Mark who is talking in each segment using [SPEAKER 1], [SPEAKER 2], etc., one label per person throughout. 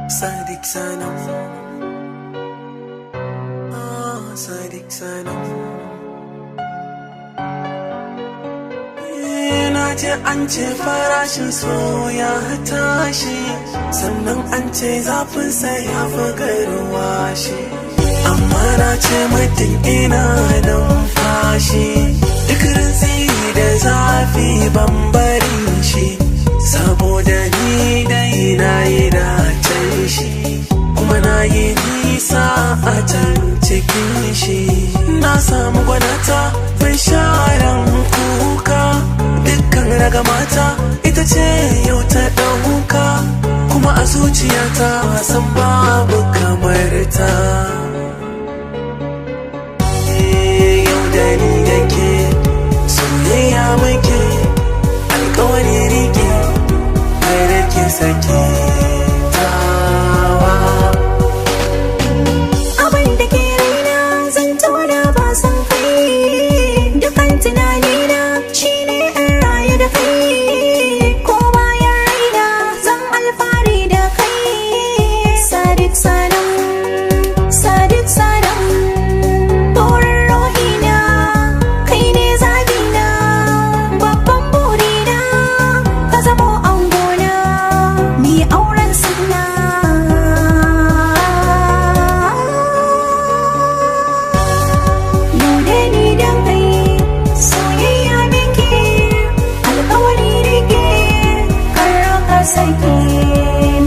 [SPEAKER 1] Sadiq Sanam, Sadiq Sanam. Na ce an ce farashin soya tashi, sannan an ce zafin sai ya fi garwashi. Amma na ce mutum ina numfashi, duk rintsi da zafi ban bari shi, saboda ni dai na yi dacen shi, kuma na yi nisa a can cikin shi. Na samu gwanata bin sharan kuka, dukkan raga mata ita ce yau ta ɗauka, kuma a zuciyata san babu kamar ta. Yau da ni yake soyayya muke, alkawari rike kada ki sake tawa.
[SPEAKER 2] Abin da ke raina zan tauna ba san kai, dukan tunanina shine in rayu da kai, ko bayan raina zan alfahari da kai. Sadiq Sanam, Sadiq Sanam, burin rohina kai ne zabina, babban burina ka zamo angona, ni auren sunna. Yau da ni da kai soyayya muke, alkawari rike kar ka sake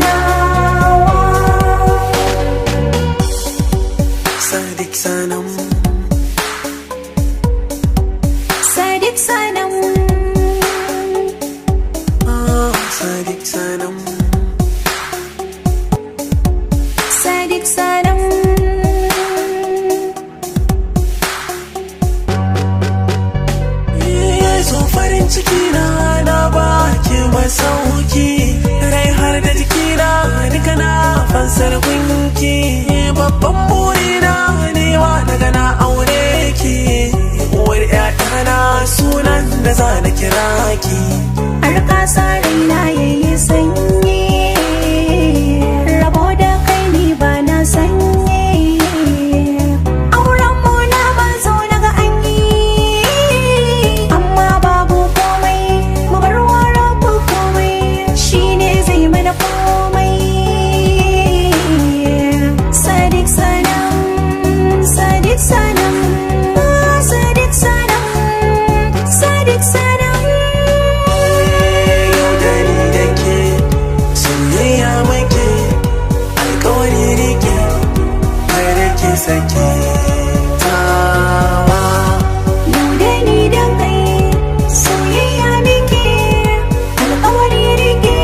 [SPEAKER 2] nawa.
[SPEAKER 1] Sadiq Sanam,
[SPEAKER 2] Sadiq Sanam,
[SPEAKER 1] Sadiq Sanam.
[SPEAKER 2] Sadiq Sanam.
[SPEAKER 1] So farin ciki na baki masauki, rai har da jikina duka na fansar gunki. Babban burina ne wa daga na aure ki, uwar ƴaƴana sunan da za na kira ki.
[SPEAKER 2] Har ka sa raina yayi sanyi, rabo da kai ni ba na sanyi. Auren mu na ban zo daga an yi, amma babu komai mu bar wa rabu komai, shine zai mana komai. Sadiq Sanam, Sadiq Sanam, Sadiq Sanam, Sadiq Sanam.
[SPEAKER 1] Yau da ni da ke soyayya muke, alkawari rike kada ki sake tawa.
[SPEAKER 2] Yau da ni da kai soyayya muke, alkawari rike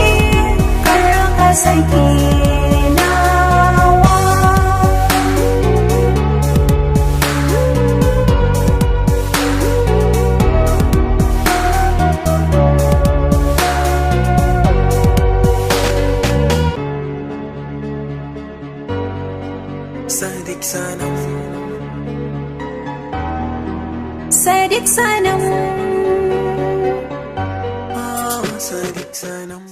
[SPEAKER 2] kar ka sake nawa.
[SPEAKER 1] Sadiq Sanam,
[SPEAKER 2] Sadiq Sanam.
[SPEAKER 1] Sadiq Sanam.